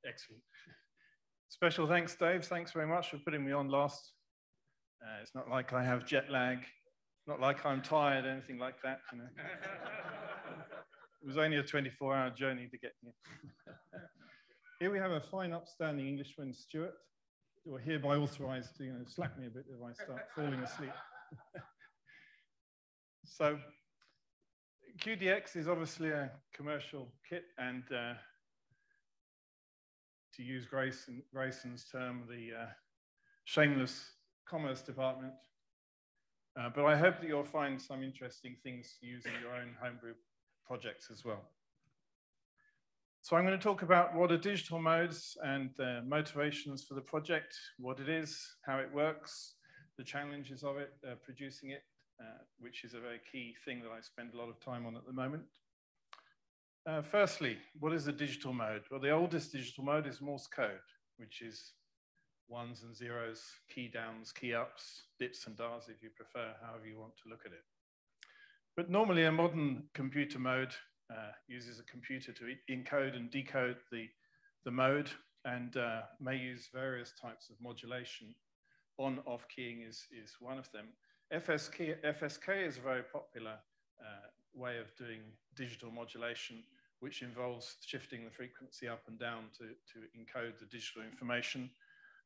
Excellent. Special thanks, Dave. Thanks very much for putting me on last. It's not like I have jet lag, not like I'm tired, anything like that. You know. It was only a 24-hour journey to get here. Here we have a fine, upstanding Englishman, Stuart. You're hereby authorized to slap me a bit if I start falling asleep. So QDX is obviously a commercial kit, and to use Grayson's term, the shameless commerce department. But I hope that you'll find some interesting things to use in your own homebrew projects as well. So I'm going to talk about what are digital modes and motivations for the project, what it is, how it works, the challenges of it, producing it, which is a very key thing that I spend a lot of time on at the moment. Firstly, what is a digital mode? Well, the oldest digital mode is Morse code, which is ones and zeros, key downs, key ups, dips and dars if you prefer, however you want to look at it. But normally a modern computer mode uses a computer to encode and decode the mode, and may use various types of modulation. On-off keying is one of them. FSK is a very popular way of doing digital modulation, which involves shifting the frequency up and down to encode the digital information.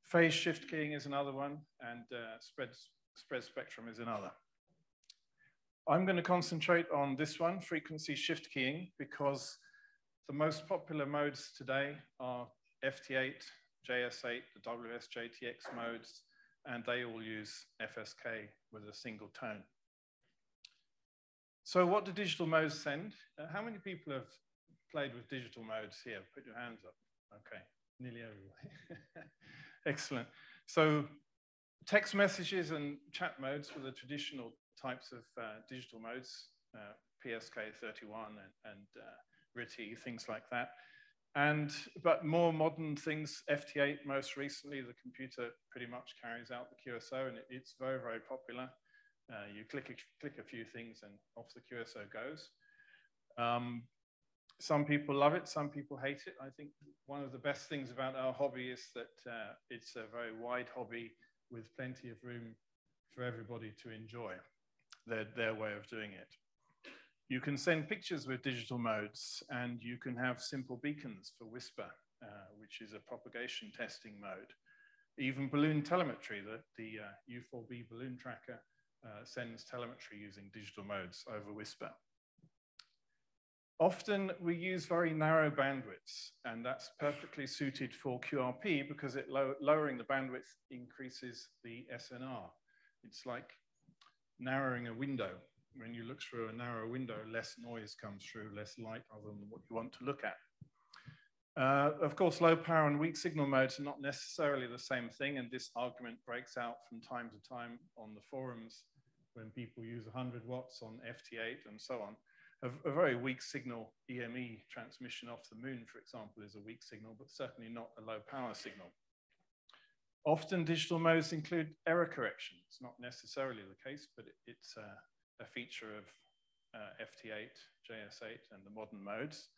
Phase shift keying is another one, and spread spectrum is another. I'm going to concentrate on this one, frequency shift keying, because the most popular modes today are FT8, JS8, the WSJTX modes, and they all use FSK with a single tone. So what do digital modes send? How many people have played with digital modes here? Put your hands up. Okay, nearly everybody. Excellent. So text messages and chat modes were the traditional types of digital modes, PSK31 and RTTY, things like that. But more modern things, FT8 most recently, the computer pretty much carries out the QSO, and it's very, very popular. You click a few things and off the QSO goes. Some people love it, some people hate it. I think one of the best things about our hobby is that it's a very wide hobby with plenty of room for everybody to enjoy their way of doing it. You can send pictures with digital modes, and you can have simple beacons for Whisper, which is a propagation testing mode. Even balloon telemetry, the U4B balloon tracker sends telemetry using digital modes over Whisper. Often we use very narrow bandwidths, and that's perfectly suited for QRP because lowering the bandwidth increases the SNR. It's like narrowing a window. When you look through a narrow window, less noise comes through, less light other than what you want to look at. Of course, low power and weak signal modes are not necessarily the same thing, and this argument breaks out from time to time on the forums when people use 100 watts on FT8 and so on. A very weak signal EME transmission off the moon, for example, is a weak signal, but certainly not a low power signal. Often digital modes include error correction. It's not necessarily the case, but it's a feature of FT8, JS8, and the modern modes.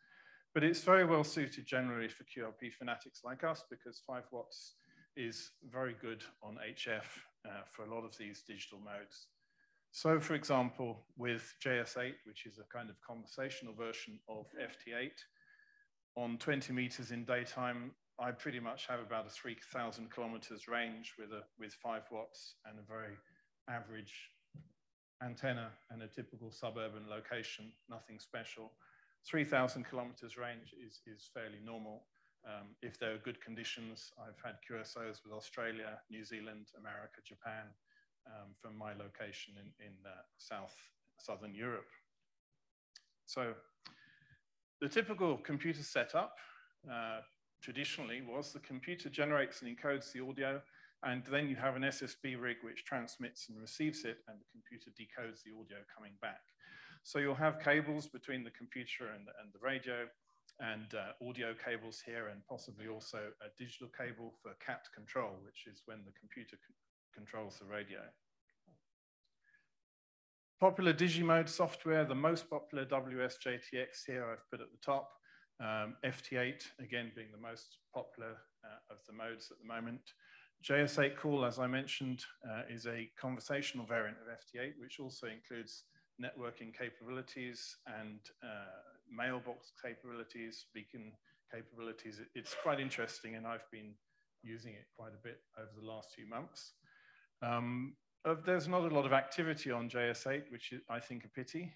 But it's very well suited generally for QRP fanatics like us, because 5 watts is very good on HF for a lot of these digital modes. So for example, with JS8, which is a kind of conversational version of FT8, on 20 meters in daytime, I pretty much have about a 3,000 kilometers range with 5 watts and a very average antenna and a typical suburban location, nothing special. 3,000 kilometers range is fairly normal. If there are good conditions, I've had QSOs with Australia, New Zealand, America, Japan, from my location in southern Europe. So the typical computer setup traditionally was the computer generates and encodes the audio, and then you have an SSB rig which transmits and receives it, and the computer decodes the audio coming back. So you'll have cables between the computer and the radio, and audio cables here, and possibly also a digital cable for CAT control, which is when the computer controls the radio. Popular Digimode software, the most popular WSJTX here I've put at the top. FT8, again, being the most popular of the modes at the moment. JS8 Call, as I mentioned, is a conversational variant of FT8, which also includes networking capabilities and mailbox capabilities, beacon capabilities. It's quite interesting, and I've been using it quite a bit over the last few months. There's not a lot of activity on JS8, which is, I think, a pity,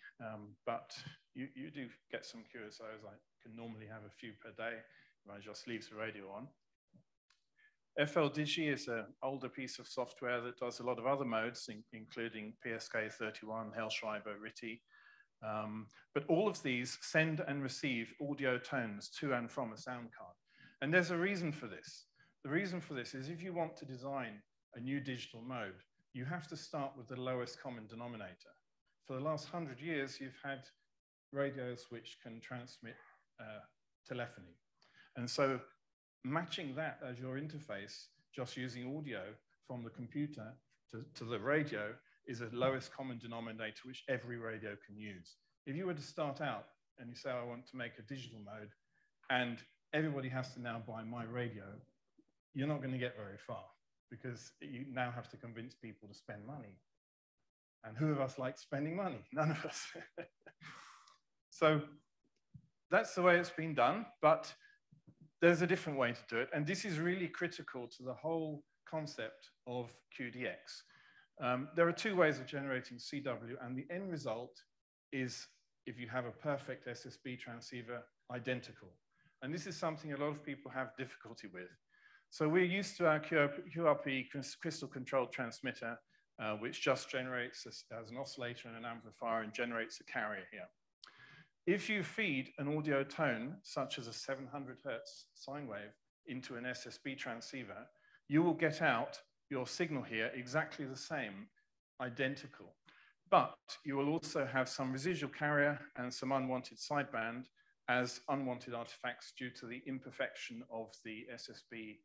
but you do get some QSOs. I can normally have a few per day if I just leave the radio on. FLDigi is an older piece of software that does a lot of other modes, including PSK31, Hellschreiber, RTTY. But all of these send and receive audio tones to and from a sound card. And there's a reason for this. The reason for this is if you want to design a new digital mode, you have to start with the lowest common denominator. For the last 100 years, you've had radios which can transmit telephony. And so matching that as your interface, just using audio from the computer to the radio, is the lowest common denominator which every radio can use. If you were to start out and you say, I want to make a digital mode, and everybody has to now buy my radio, you're not going to get very far, because you now have to convince people to spend money. And who of us likes spending money? None of us. So that's the way it's been done, but there's a different way to do it. And this is really critical to the whole concept of QDX. There are two ways of generating CW, and the end result is, if you have a perfect SSB transceiver, identical. And this is something a lot of people have difficulty with. So we're used to our QRP crystal controlled transmitter, which just generates as an oscillator and an amplifier and generates a carrier here. If you feed an audio tone, such as a 700 Hertz sine wave, into an SSB transceiver, you will get out your signal here exactly the same, identical. But you will also have some residual carrier and some unwanted sideband as unwanted artifacts due to the imperfection of the SSB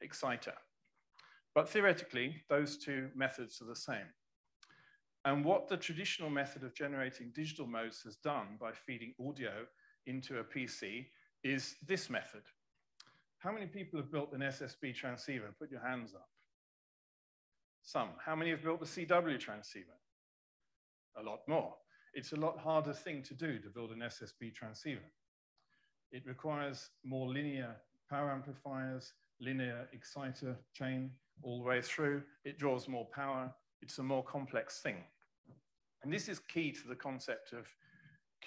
exciter. But theoretically, those two methods are the same. And what the traditional method of generating digital modes has done by feeding audio into a PC is this method. How many people have built an SSB transceiver? Put your hands up. Some. How many have built the CW transceiver? A lot more. It's a lot harder thing to do to build an SSB transceiver. It requires more linear power amplifiers, linear exciter chain all the way through. It draws more power. It's a more complex thing. And this is key to the concept of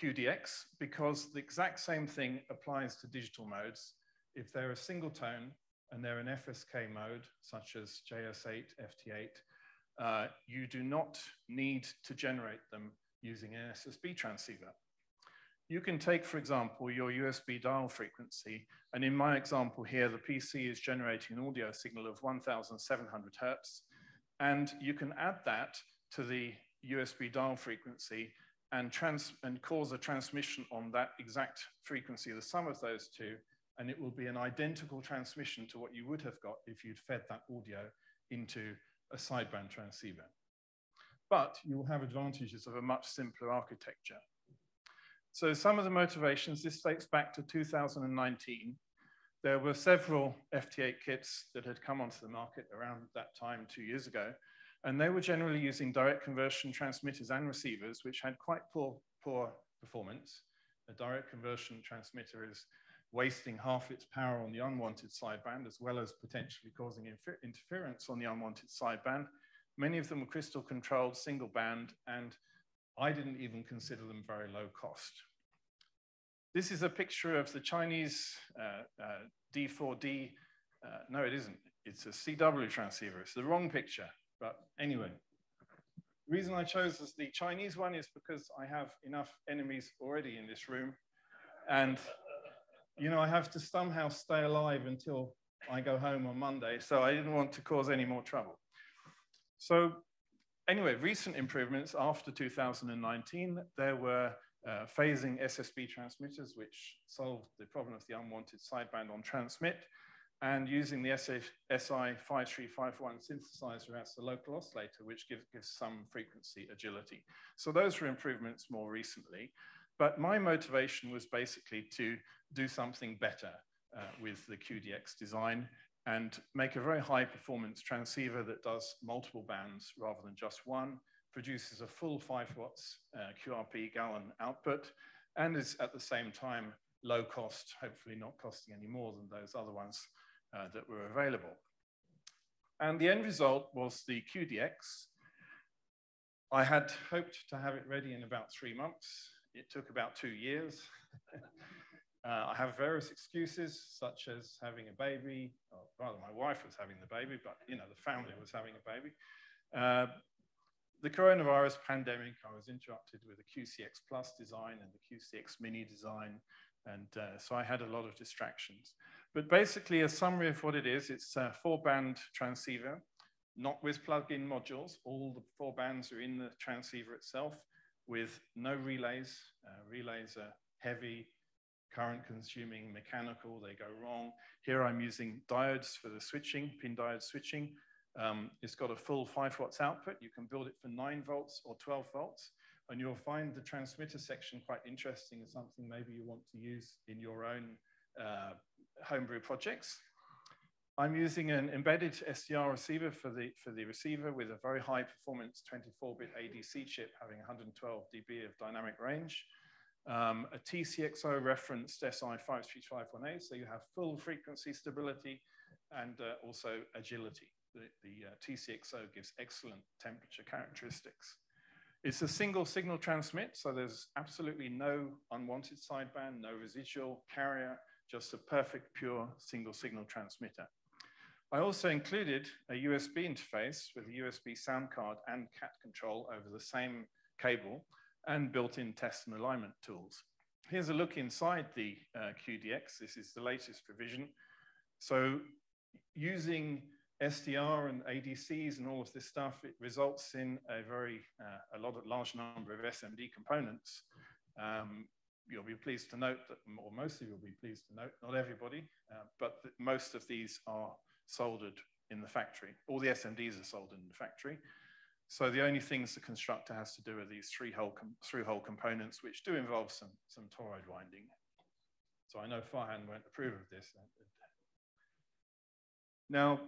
QDX, because the exact same thing applies to digital modes. If they're a single tone and they're an FSK mode, such as JS8, FT8, you do not need to generate them using an SSB transceiver. You can take, for example, your USB dial frequency, and in my example here, the PC is generating an audio signal of 1,700 Hertz, and you can add that to the USB dial frequency and cause a transmission on that exact frequency, the sum of those two, and it will be an identical transmission to what you would have got if you'd fed that audio into a sideband transceiver. But you will have advantages of a much simpler architecture. So some of the motivations, this dates back to 2019. There were several FT8 kits that had come onto the market around that time 2 years ago, and they were generally using direct conversion transmitters and receivers, which had quite poor performance. A direct conversion transmitter is wasting half its power on the unwanted sideband, as well as potentially causing interference on the unwanted sideband. Many of them were crystal controlled, single band, and I didn't even consider them very low cost. This is a picture of the Chinese D4D. No, it isn't. It's a CW transceiver. It's the wrong picture. But anyway, the reason I chose the Chinese one is because I have enough enemies already in this room. And, you know, I have to somehow stay alive until I go home on Monday. So I didn't want to cause any more trouble. So anyway, recent improvements after 2019, there were phasing SSB transmitters, which solved the problem of the unwanted sideband on transmit, and using the SI5351 synthesizer as the local oscillator, which gives some frequency agility. So those were improvements more recently. But my motivation was basically to do something better with the QDX design and make a very high performance transceiver that does multiple bands rather than just one, produces a full 5 watts QRP gallon output, and is at the same time low cost, hopefully not costing any more than those other ones that were available. And the end result was the QDX. I had hoped to have it ready in about 3 months. It took about 2 years. I have various excuses, such as having a baby, or rather my wife was having the baby, but you know, the family was having a baby. The coronavirus pandemic, I was interrupted with the QCX Plus design and the QCX Mini design, and so I had a lot of distractions. But basically, a summary of what it is, it's a 4-band transceiver, not with plug-in modules. All the 4 bands are in the transceiver itself with no relays. Relays are heavy, current-consuming, mechanical, they go wrong. Here I'm using diodes for the switching, pin diode switching. It's got a full 5 watts output. You can build it for 9 volts or 12 volts. And you'll find the transmitter section quite interesting as something maybe you want to use in your own homebrew projects. I'm using an embedded SDR receiver for the receiver with a very high performance 24-bit ADC chip having 112 dB of dynamic range. A TCXO referenced SI53518, so you have full frequency stability and also agility. The TCXO gives excellent temperature characteristics. It's a single signal transmit, so there's absolutely no unwanted sideband, no residual carrier, just a perfect pure single signal transmitter. I also included a USB interface with a USB sound card and CAT control over the same cable and built-in test and alignment tools. Here's a look inside the QDX. This is the latest revision. So using SDR and ADCs and all of this stuff, it results in a large number of SMD components. You'll be pleased to note that, or most of you will be pleased to note, not everybody, but most of these are soldered in the factory. All the SMDs are soldered in the factory. So the only things the constructor has to do are these through-hole components, which do involve some toroid winding. So I know Farhan won't approve of this. Now,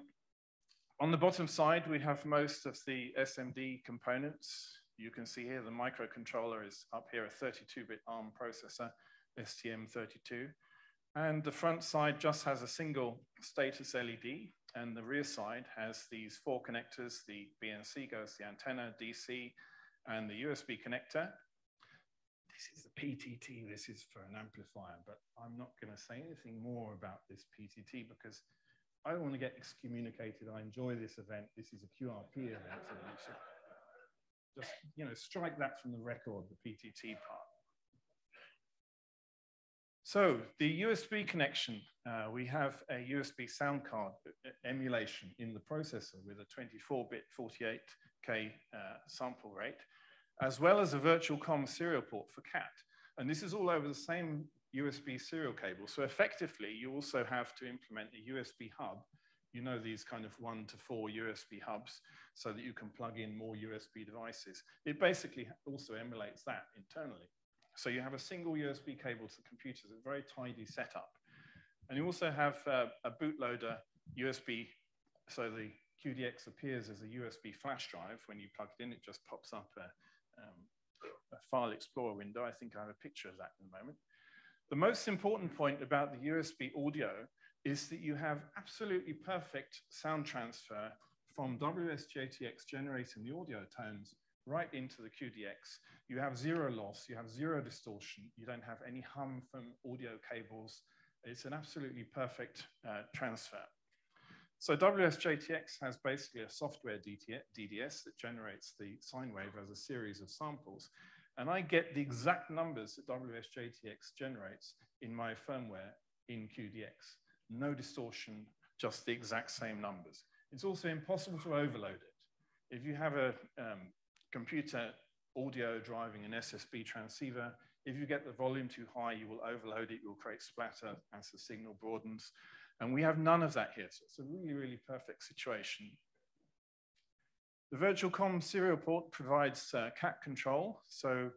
on the bottom side, we have most of the SMD components. You can see here the microcontroller is up here, a 32-bit ARM processor, STM32. And the front side just has a single status LED, and the rear side has these 4 connectors. The BNC goes to the antenna, DC, and the USB connector. This is the PTT. This is for an amplifier, but I'm not going to say anything more about this PTT because I don't want to get excommunicated. I enjoy this event. This is a QRP event. So you should just, strike that from the record, the PTT part. So the USB connection, we have a USB sound card emulation in the processor with a 24-bit 48K sample rate, as well as a virtual COM serial port for CAT. And this is all over the same USB serial cable. So effectively, you also have to implement a USB hub. You know, these kind of 1 to 4 USB hubs so that you can plug in more USB devices. It basically also emulates that internally. So you have a single USB cable to the computer, it's a very tidy setup. And you also have a bootloader USB, so the QDX appears as a USB flash drive. When you plug it in, it just pops up a file explorer window. I think I have a picture of that in a moment. The most important point about the USB audio is that you have absolutely perfect sound transfer from WS-JTX generating the audio tones right into the QDX. You have 0 loss, you have 0 distortion, you don't have any hum from audio cables. It's an absolutely perfect transfer. So WS-JTX has basically a software DDS that generates the sine wave as a series of samples. And I get the exact numbers that WS-JTX generates in my firmware in QDX. No distortion, just the exact same numbers. It's also impossible to overload it. If you have a computer audio driving an SSB transceiver, if you get the volume too high, you will overload it, you'll create splatter as the signal broadens. And we have none of that here. So it's a really, really perfect situation. The virtual COM serial port provides CAT control. So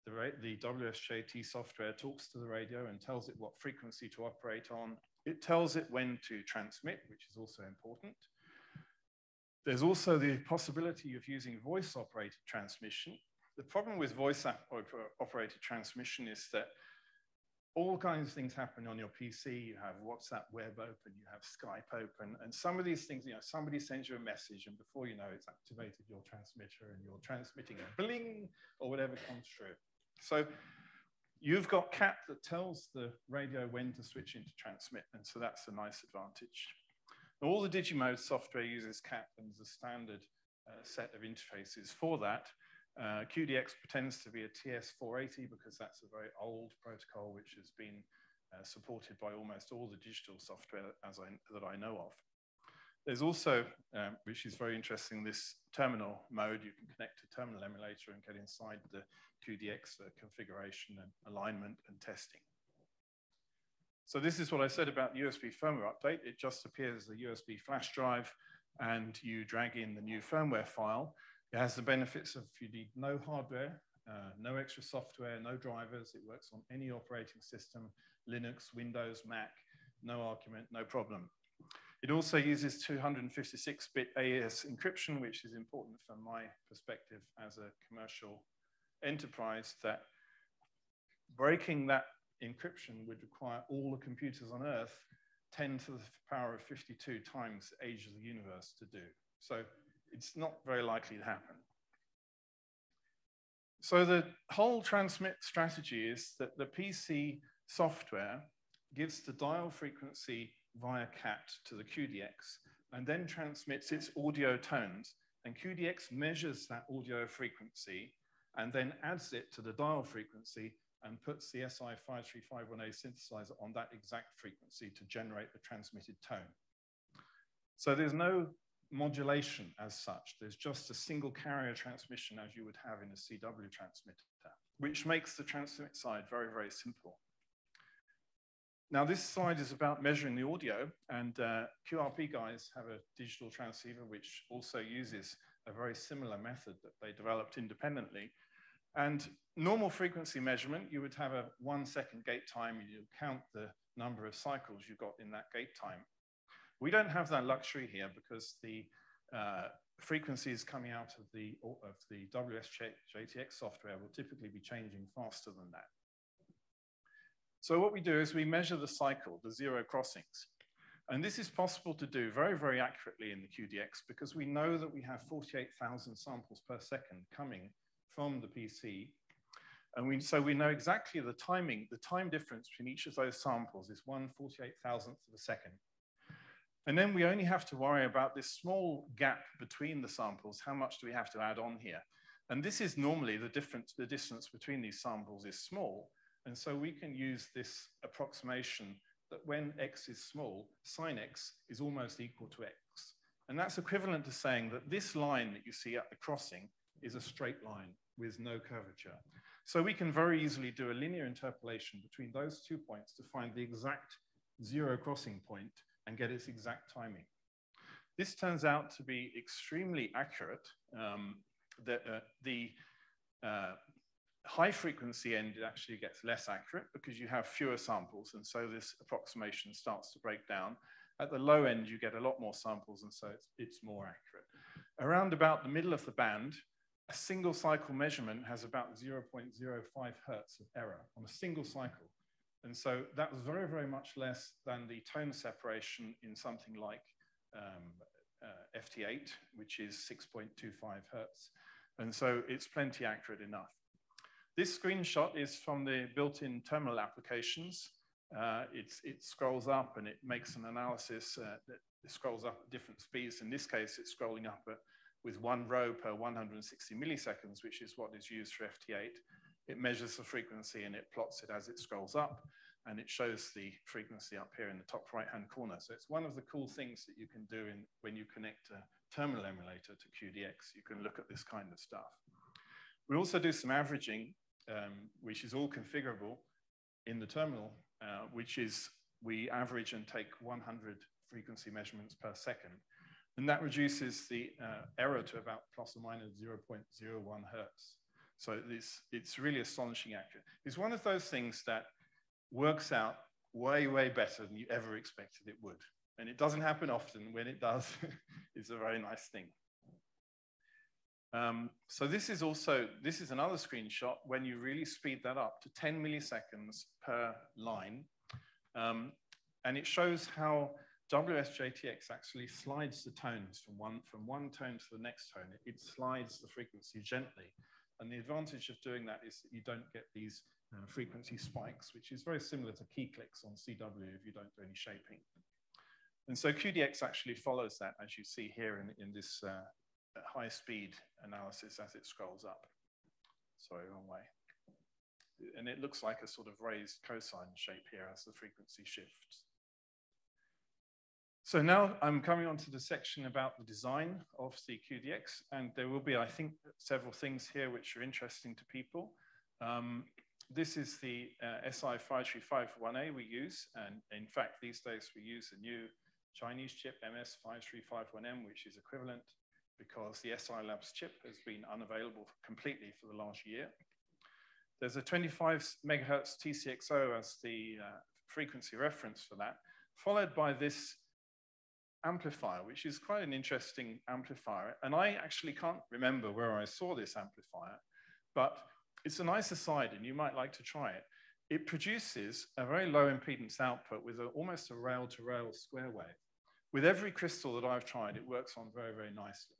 the WSJT software talks to the radio and tells it what frequency to operate on. It tells it when to transmit, which is also important. There's also the possibility of using voice-operated transmission. The problem with voice-operated transmission is that all kinds of things happen on your PC. You have WhatsApp web open, you have Skype open, and some of these things, somebody sends you a message and before you know it's activated your transmitter and you're transmitting a bling or whatever comes through. So you've got CAT that tells the radio when to switch into transmit, and so that's a nice advantage. All the Digimode software uses CAT, and there's a standard set of interfaces for that. QDX pretends to be a TS480 because that's a very old protocol which has been supported by almost all the digital software that I know of. There's also, which is very interesting, this terminal mode. You can connect to terminal emulator and get inside the QDX configuration and alignment and testing. So this is what I said about the USB firmware update. It just appears as a USB flash drive and you drag in the new firmware file. It has the benefits of you need no hardware, no extra software, no drivers. It works on any operating system, Linux, Windows, Mac, no argument, no problem. It also uses 256-bit AES encryption, which is important from my perspective as a commercial enterprise, that breaking that encryption would require all the computers on Earth 10 to the power of 52 times the age of the universe to do. So it's not very likely to happen. So the whole transmit strategy is that the PC software gives the dial frequency via CAT to the QDX and then transmits its audio tones, and QDX measures that audio frequency and then adds it to the dial frequency and puts the SI53518 synthesizer on that exact frequency to generate the transmitted tone. So there's no modulation as such. There's just a single carrier transmission as you would have in a CW transmitter, which makes the transmit side very, very simple. Now this slide is about measuring the audio, and QRP guys have a digital transceiver which also uses a very similar method that they developed independently. And normal frequency measurement, you would have a 1 second gate time, and you count the number of cycles you got in that gate time. We don't have that luxury here because the frequencies coming out of the WSJTX software will typically be changing faster than that. So what we do is we measure the cycle, the zero crossings. And this is possible to do very, very accurately in the QDX because we know that we have 48,000 samples per second coming from the PC. And so we know exactly the timing, the time difference between each of those samples is 1/48,000th of a second. And then we only have to worry about this small gap between the samples. How much do we have to add on here? And this is normally the distance between these samples is small. And so we can use this approximation that when x is small, sine x is almost equal to x. And that's equivalent to saying that this line that you see at the crossing is a straight line with no curvature. So we can very easily do a linear interpolation between those 2 points to find the exact zero crossing point and get its exact timing. This turns out to be extremely accurate. The high frequency end actually gets less accurate because you have fewer samples, and so this approximation starts to break down. At the low end, you get a lot more samples, and so it's more accurate. Around about the middle of the band, a single cycle measurement has about 0.05 hertz of error on a single cycle. And so that was very, very much less than the tone separation in something like FT8, which is 6.25 hertz. And so it's plenty accurate enough. This screenshot is from the built-in terminal applications. It scrolls up and it makes an analysis that scrolls up at different speeds. In this case, it's scrolling up with 1 row per 160 milliseconds, which is what is used for FT8. It measures the frequency and it plots it as it scrolls up, and it shows the frequency up here in the top right-hand corner. So it's one of the cool things that you can do when you connect a terminal emulator to QDX. You can look at this kind of stuff. We also do some averaging, which is all configurable in the terminal, which is we average and take 100 frequency measurements per second. And that reduces the error to about plus or minus 0.01 hertz. So it's really astonishing accurate. It's one of those things that works out way, way better than you ever expected it would. And it doesn't happen often. When it does, it's a very nice thing. So this is another screenshot when you really speed that up to 10 milliseconds per line. And it shows how WSJTX actually slides the tones from one tone to the next tone. It slides the frequency gently. And the advantage of doing that is that you don't get these frequency spikes, which is very similar to key clicks on CW if you don't do any shaping. And so QDX actually follows that, as you see here in this high speed analysis as it scrolls up. Sorry, wrong way. And it looks like a sort of raised cosine shape here as the frequency shifts. So now I'm coming on to the section about the design of the QDX, and there will be, I think, several things here which are interesting to people. This is the SI5351A we use, and in fact, these days we use a new Chinese chip, MS5351M, which is equivalent because the SI Labs chip has been unavailable completely for the last year. There's a 25 megahertz TCXO as the frequency reference for that, followed by this amplifier, which is quite an interesting amplifier. And I actually can't remember where I saw this amplifier, but it's a nice aside and you might like to try it. It produces a very low impedance output with almost a rail-to-rail square wave. With every crystal that I've tried, it works on very, very nicely.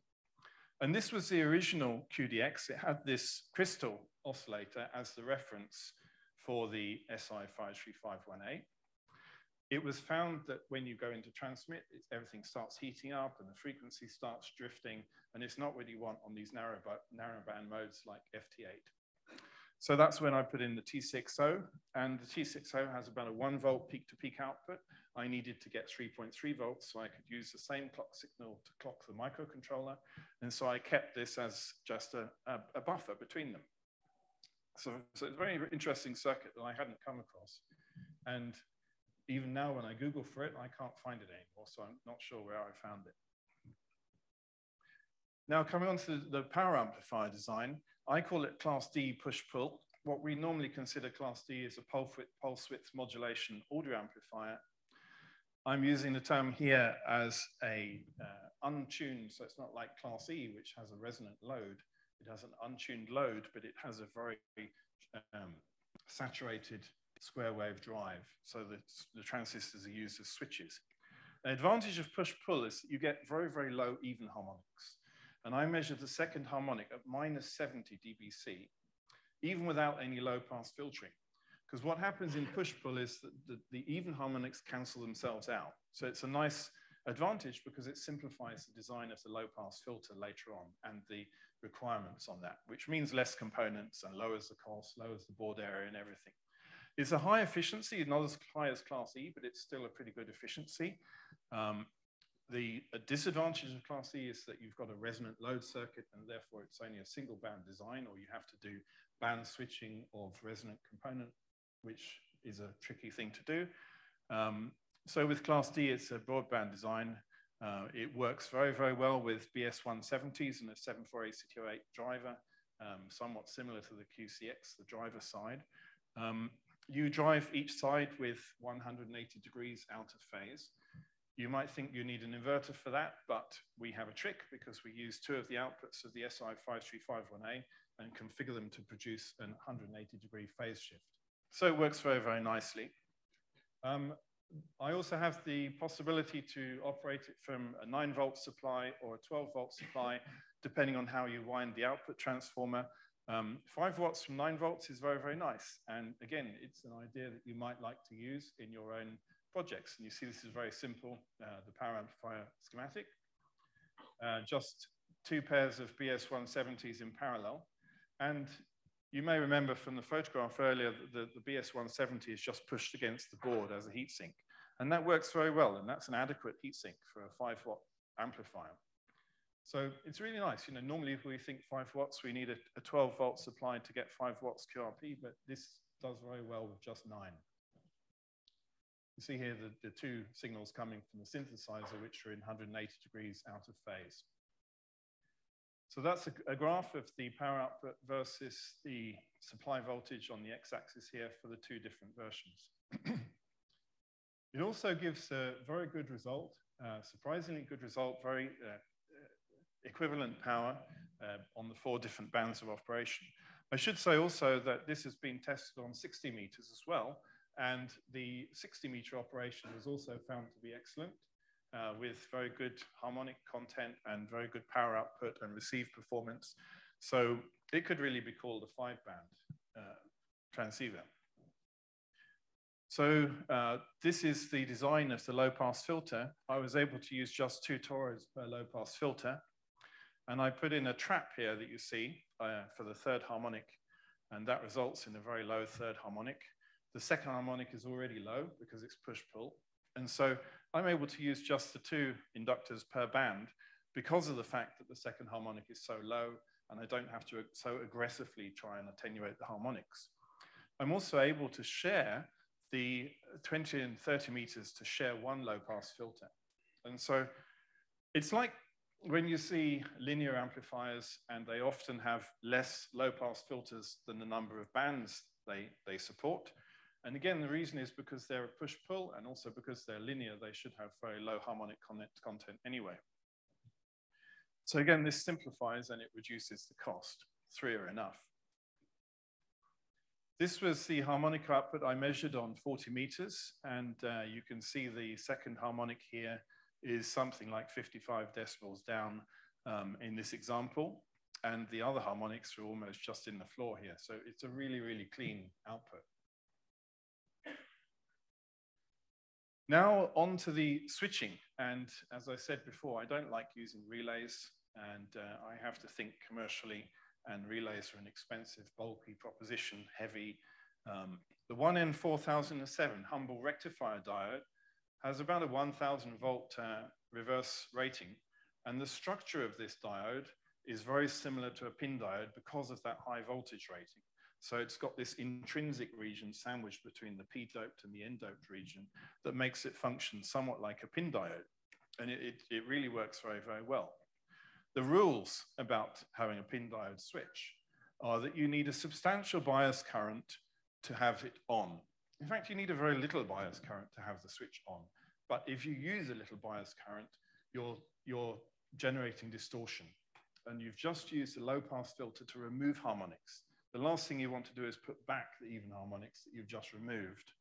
And this was the original QDX. It had this crystal oscillator as the reference for the SI5351A. It was found that when you go into transmit, everything starts heating up and the frequency starts drifting, and it's not what you want on these narrowband modes like FT8. So that's when I put in the T6O, and the T6O has about a 1 volt peak-to-peak output. I needed to get 3.3 volts, so I could use the same clock signal to clock the microcontroller, and so I kept this as just a buffer between them. So it's a very interesting circuit that I hadn't come across, and even now when I Google for it, I can't find it anymore, so I'm not sure where I found it. Now coming on to the power amplifier design, I call it Class D push-pull. What we normally consider Class D is a pulse width modulation audio amplifier. I'm using the term here as a untuned, so it's not like Class E, which has a resonant load. It has an untuned load, but it has a very saturated square wave drive, so that the transistors are used as switches. The advantage of push-pull is that you get very, very low even harmonics. And I measured the second harmonic at -70 dBc, even without any low-pass filtering. Because what happens in push-pull is that the even harmonics cancel themselves out. So it's a nice advantage because it simplifies the design of the low-pass filter later on and the requirements on that, which means less components and lowers the cost, lowers the board area and everything. It's a high efficiency, not as high as Class E, but it's still a pretty good efficiency. The disadvantage of Class E is that you've got a resonant load circuit and therefore it's only a single band design, or you have to do band switching of resonant component, which is a tricky thing to do. So with Class D, it's a broadband design. It works very, very well with BS170s and a 748CT08 driver, somewhat similar to the QCX, the driver side. You drive each side with 180 degrees out of phase. You might think you need an inverter for that, but we have a trick because we use 2 of the outputs of the SI5351A and configure them to produce an 180-degree phase shift. So it works very, very nicely. I also have the possibility to operate it from a 9-volt supply or a 12-volt supply, depending on how you wind the output transformer. 5 watts from 9 volts is very, very nice. And again, it's an idea that you might like to use in your own projects. And you see this is very simple, the power amplifier schematic. Just 2 pairs of BS170s in parallel. And you may remember from the photograph earlier that the BS170 is just pushed against the board as a heatsink. And that works very well. And that's an adequate heatsink for a 5-watt amplifier. So it's really nice. You know, normally if we think 5 watts, we need a 12-volt supply to get 5 watts QRP, but this does very well with just 9. You see here the 2 signals coming from the synthesizer, which are in 180 degrees out of phase. So that's a graph of the power output versus the supply voltage on the x-axis here for the two different versions. It also gives a very good result, surprisingly good result, very equivalent power on the 4 different bands of operation. I should say also that this has been tested on 60 meters as well, and the 60-meter operation was also found to be excellent, with very good harmonic content and very good power output and receive performance. So it could really be called a 5-band transceiver. So this is the design of the low-pass filter. I was able to use just 2 toroids per low-pass filter. And I put in a trap here that you see for the 3rd harmonic, and that results in a very low 3rd harmonic. The 2nd harmonic is already low because it's push-pull. And so I'm able to use just the 2 inductors per band because of the fact that the 2nd harmonic is so low, and I don't have to so aggressively try and attenuate the harmonics. I'm also able to share the 20 and 30 meters to share 1 low-pass filter. And so it's like when you see linear amplifiers, and they often have less low-pass filters than the number of bands they support. And again, the reason is because they're a push-pull, and also because they're linear, they should have very low harmonic content anyway. So again, this simplifies and it reduces the cost. 3 are enough. This was the harmonic output I measured on 40 meters, and you can see the 2nd harmonic here is something like 55 decibels down in this example, and the other harmonics are almost just in the floor here. So it's a really, really clean output. Now on to the switching, and as I said before, I don't like using relays, and I have to think commercially, and relays are an expensive, bulky proposition, heavy. The 1N4007 Humble rectifier diode has about a 1000 volt reverse rating, and the structure of this diode is very similar to a PIN diode because of that high voltage rating. So it's got this intrinsic region sandwiched between the p-doped and the n-doped region that makes it function somewhat like a PIN diode, and it really works very, very well. The rules about having a PIN diode switch are that you need a substantial bias current to have it on. In fact, you need a very little bias current to have the switch on. But if you use a little bias current, you're generating distortion. And you've just used a low-pass filter to remove harmonics. The last thing you want to do is put back the even harmonics that you've just removed.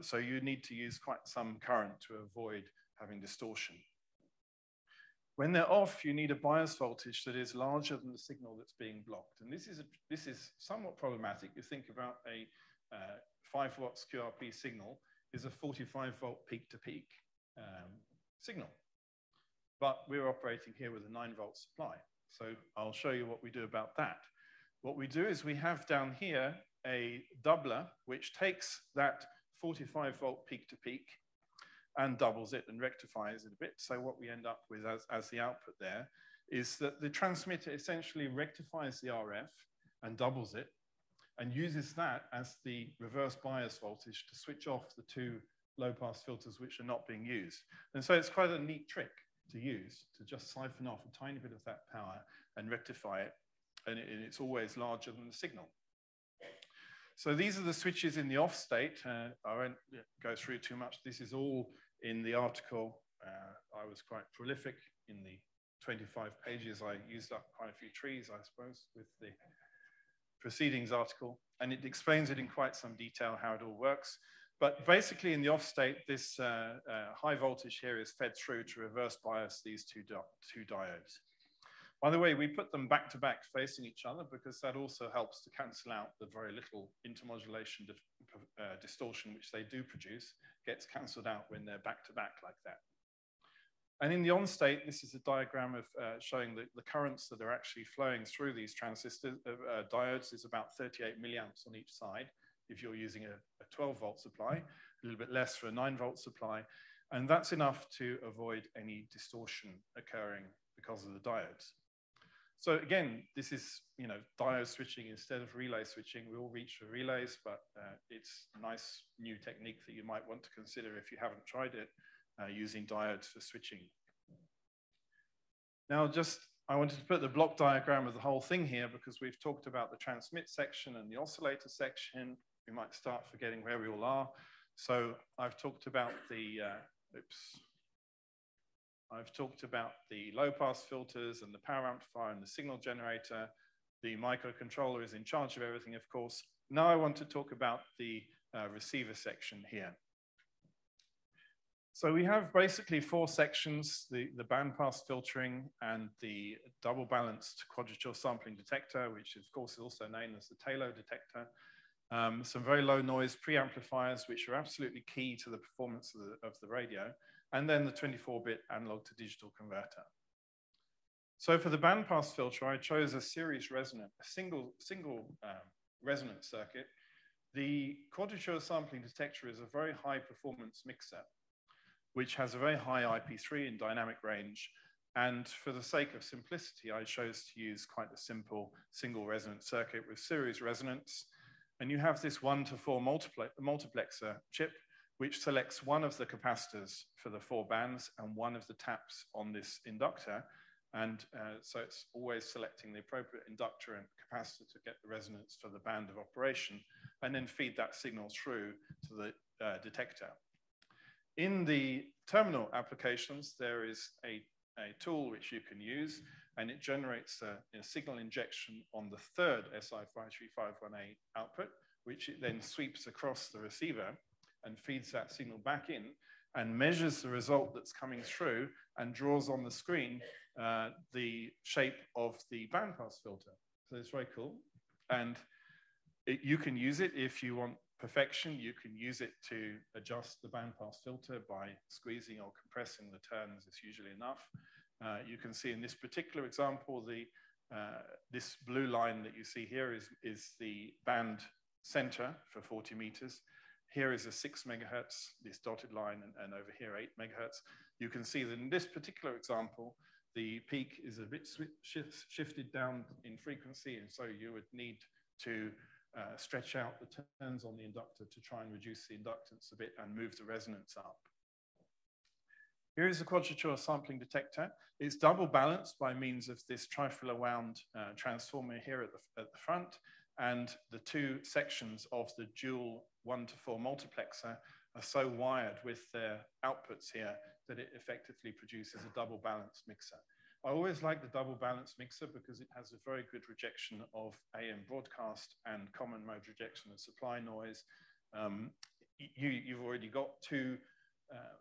So you need to use quite some current to avoid having distortion. When they're off, you need a bias voltage that is larger than the signal that's being blocked. And this is somewhat problematic. You think about a 5 watts QRP signal is a 45 volt peak-to-peak signal. But we're operating here with a 9 volt supply. So I'll show you what we do about that. What we do is we have down here a doubler, which takes that 45 volt peak-to-peak and doubles it and rectifies it a bit. So what we end up with as the output there is that the transmitter essentially rectifies the RF and doubles it and uses that as the reverse bias voltage to switch off the 2 low-pass filters which are not being used. And so it's quite a neat trick to use, to just siphon off a tiny bit of that power and rectify it, and it's always larger than the signal. So these are the switches in the off state. I won't go through too much. This is all in the article. I was quite prolific in the 25 pages. I used up quite a few trees, I suppose, with the proceedings article, and it explains it in quite some detail how it all works. But basically in the off state, this high voltage here is fed through to reverse bias these two diodes. By the way, we put them back to back facing each other because that also helps to cancel out the very little intermodulation distortion which they do produce, gets cancelled out when they're back to back like that. And in the on state, this is a diagram of showing the currents that are actually flowing through these transistor diodes is about 38 milliamps on each side if you're using a 12 volt supply, a little bit less for a 9 volt supply. And that's enough to avoid any distortion occurring because of the diodes. So again, this is, diode switching instead of relay switching. We all reach for relays, but it's a nice new technique that you might want to consider if you haven't tried it, using diodes for switching. Now, just I wanted to put the block diagram of the whole thing here because we've talked about the transmit section and the oscillator section. We might start forgetting where we all are. So I've talked about the, I've talked about the low pass filters and the power amplifier and the signal generator. The microcontroller is in charge of everything, of course. Now I want to talk about the receiver section here. So we have basically four sections, the bandpass filtering and the double balanced quadrature sampling detector, which of course is also known as the Taylor detector. Some very low noise preamplifiers, which are absolutely key to the performance of the radio, and then the 24-bit analog to digital converter. So for the bandpass filter, I chose a series resonant, a single resonant circuit. The quadrature sampling detector is a very high performance mixer, which has a very high IP3 in dynamic range. And for the sake of simplicity, I chose to use quite a simple single resonant circuit with series resonance. And you have this 1-to-4 multiplexer chip, which selects one of the capacitors for the 4 bands and one of the taps on this inductor. And so it's always selecting the appropriate inductor and capacitor to get the resonance for the band of operation, and then feed that signal through to the detector. In the terminal applications, there is a tool which you can use, and it generates a signal injection on the third SI53518 output, which it then sweeps across the receiver and feeds that signal back in and measures the result that's coming through and draws on the screen the shape of the bandpass filter. So it's very cool. And you can use it if you want perfection. You can use it to adjust the bandpass filter by squeezing or compressing the turns. It's usually enough. You can see in this particular example, this blue line that you see here is the band center for 40 meters. Here is a 6 megahertz, this dotted line, and over here 8 megahertz. You can see that in this particular example, the peak is a bit shifted down in frequency, and so you would need to stretch out the turns on the inductor to try and reduce the inductance a bit and move the resonance up. Here is the quadrature sampling detector. It's double balanced by means of this trifilar wound transformer here at the front, and the two sections of the dual 1-to-4 multiplexer are so wired with their outputs here that it effectively produces a double balanced mixer. I always like the double balanced mixer because it has a very good rejection of AM broadcast and common mode rejection of supply noise. You've already got two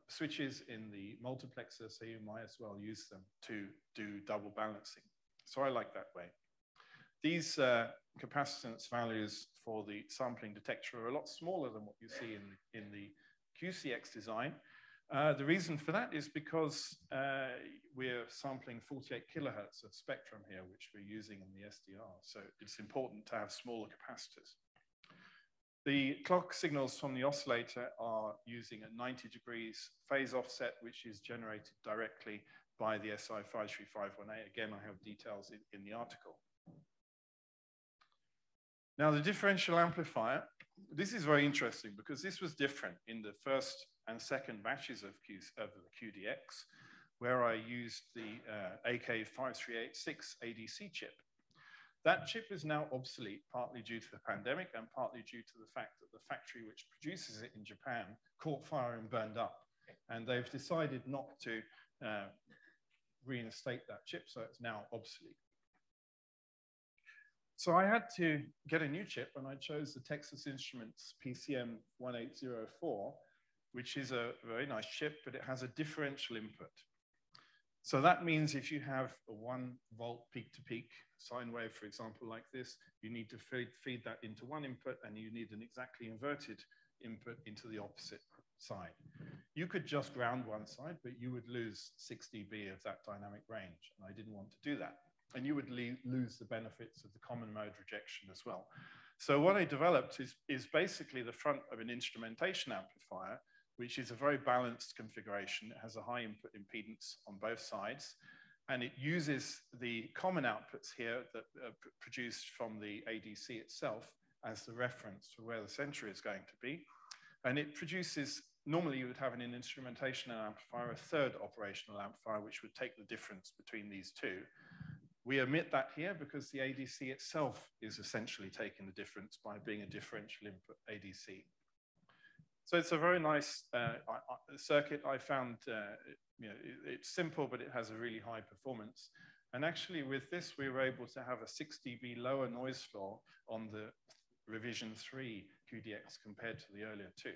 switches in the multiplexer, so you might as well use them to do double balancing. So I like that way. These capacitance values for the sampling detector are a lot smaller than what you see in the QCX design. The reason for that is because we're sampling 48 kilohertz of spectrum here, which we're using in the SDR. So it's important to have smaller capacitors. The clock signals from the oscillator are using a 90 degrees phase offset, which is generated directly by the SI53518. Again, I have details in the article. Now, the differential amplifier, this is very interesting because this was different in the first and second batches of the QDX, where I used the AK5386 ADC chip. That chip is now obsolete, partly due to the pandemic and partly due to the fact that the factory which produces it in Japan caught fire and burned up. And they've decided not to reinstate that chip, so it's now obsolete. So I had to get a new chip, and I chose the Texas Instruments PCM1804, which is a very nice chip, but it has a differential input. So that means if you have a 1 volt peak-to-peak sine wave, for example, like this, you need to feed that into one input, and you need an exactly inverted input into the opposite side. You could just ground one side, but you would lose 6 dB of that dynamic range, and I didn't want to do that. And you would lose the benefits of the common mode rejection as well. So what I developed is basically the front of an instrumentation amplifier, which is a very balanced configuration. It has a high input impedance on both sides, and it uses the common outputs here that are produced from the ADC itself as the reference for where the center is going to be. And it produces, normally you would have in an instrumentation amplifier, a third operational amplifier, which would take the difference between these two. We omit that here because the ADC itself is essentially taking the difference by being a differential input ADC. So it's a very nice circuit. I found, it's simple, but it has a really high performance. And actually with this, we were able to have a 6 dB lower noise floor on the revision 3 QDX compared to the earlier 2,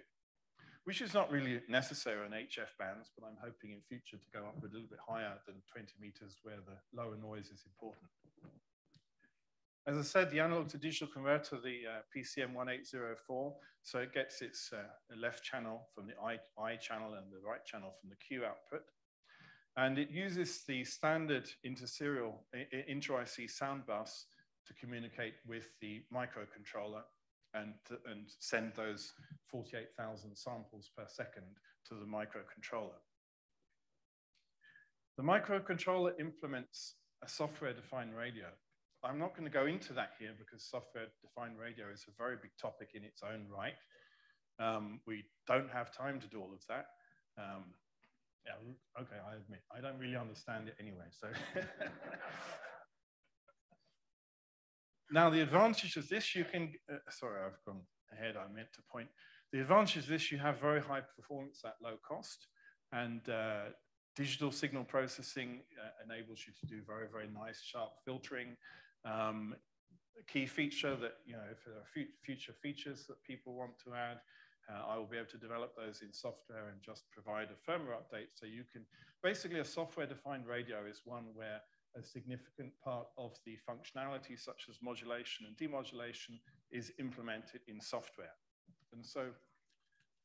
which is not really necessary on HF bands, but I'm hoping in future to go up a little bit higher than 20 meters where the lower noise is important. As I said, the analog to digital converter, the PCM1804, so it gets its left channel from the I channel and the right channel from the Q output. And it uses the standard inter-serial, inter-IC sound bus to communicate with the microcontroller and send those 48,000 samples per second to the microcontroller. The microcontroller implements a software-defined radio. I'm not going to go into that here because software-defined radio is a very big topic in its own right. We don't have time to do all of that. Yeah, okay, I admit, I don't really understand it anyway, so. Now, the advantage of this, you can, sorry, I've gone ahead, I meant to point. The advantage of this, you have very high performance at low cost, and digital signal processing enables you to do very, very nice, sharp filtering. A key feature that, if there are future features that people want to add, I will be able to develop those in software and just provide a firmware update. So you can, basically a software-defined radio is one where a significant part of the functionality, such as modulation and demodulation, is implemented in software. And so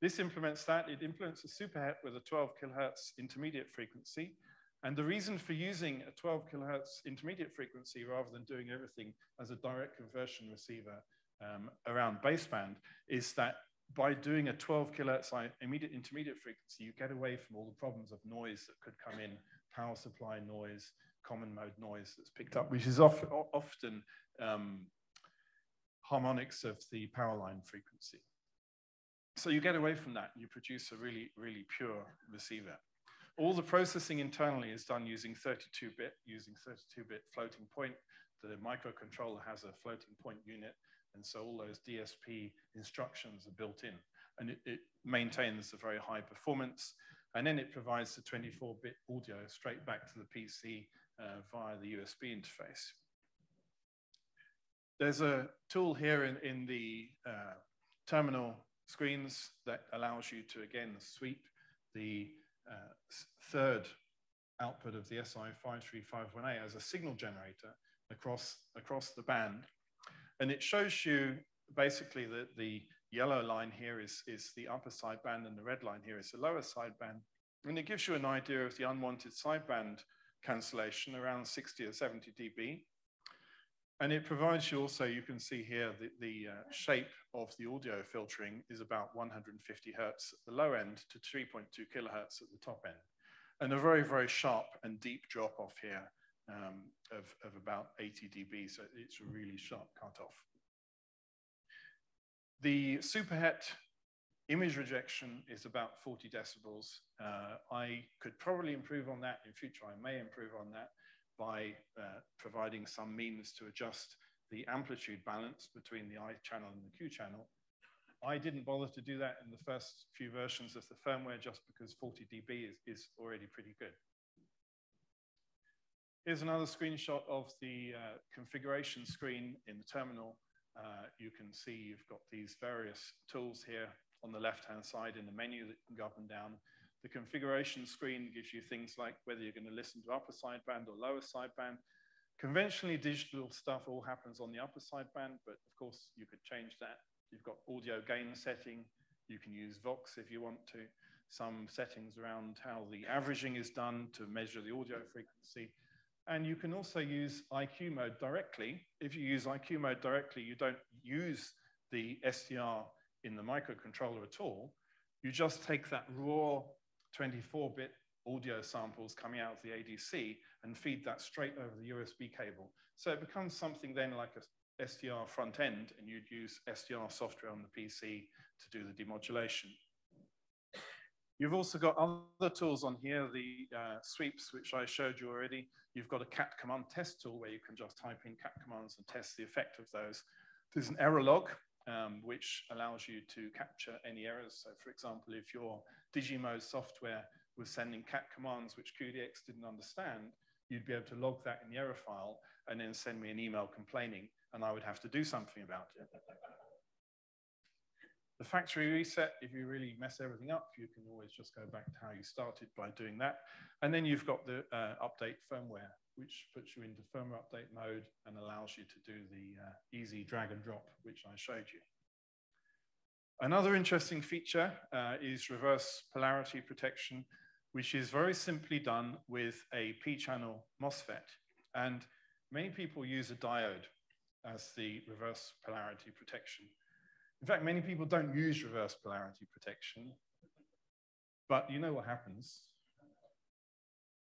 this implements that. It implements a superhet with a 12 kilohertz intermediate frequency. And the reason for using a 12 kilohertz intermediate frequency rather than doing everything as a direct conversion receiver around baseband is that by doing a 12 kilohertz intermediate frequency, you get away from all the problems of noise that could come in, power supply noise, common mode noise that's picked up, which is often harmonics of the power line frequency. So you get away from that and you produce a really, really pure receiver. All the processing internally is done using 32-bit, using 32-bit floating point. The microcontroller has a floating point unit, and so all those DSP instructions are built in. And it maintains a very high performance, and then it provides the 24-bit audio straight back to the PC via the USB interface. There's a tool here in the terminal screens that allows you to, again, sweep the third output of the SI5351A as a signal generator across the band. And it shows you basically that the yellow line here is the upper sideband and the red line here is the lower sideband. And it gives you an idea of the unwanted sideband cancellation around 60 or 70 dB. And it provides you also, you can see here, the shape of the audio filtering is about 150 hertz at the low end to 3.2 kilohertz at the top end. And a very, very sharp and deep drop off here of about 80 dB. So it's a really sharp cutoff. The superhet image rejection is about 40 decibels. I could probably improve on that in future. I may improve on that by providing some means to adjust the amplitude balance between the I channel and the Q channel. I didn't bother to do that in the first few versions of the firmware just because 40 dB is already pretty good. Here's another screenshot of the configuration screen in the terminal. You can see you've got these various tools here on the left-hand side in the menu that can go up and down. The configuration screen gives you things like whether you're going to listen to upper sideband or lower sideband. Conventionally, digital stuff all happens on the upper sideband, but of course you could change that. You've got audio gain setting. You can use Vox if you want to. Some settings around how the averaging is done to measure the audio frequency. And you can also use IQ mode directly. If you use IQ mode directly, you don't use the SDR in the microcontroller at all. You just take that raw 24-bit audio samples coming out of the ADC and feed that straight over the USB cable. So it becomes something then like a SDR front end, and you'd use SDR software on the PC to do the demodulation. You've also got other tools on here, the sweeps, which I showed you already. You've got a cat command test tool where you can just type in cat commands and test the effect of those. There's an error log, which allows you to capture any errors. So for example, if your Digimode software was sending cat commands which QDX didn't understand, you'd be able to log that in the error file and then send me an email complaining, and I would have to do something about it. The factory reset, if you really mess everything up, you can always just go back to how you started by doing that. And then you've got the update firmware, which puts you into firmware update mode and allows you to do the easy drag and drop, which I showed you. Another interesting feature is reverse polarity protection, which is very simply done with a P-channel MOSFET. And many people use a diode as the reverse polarity protection. In fact, many people don't use reverse polarity protection, but you know what happens.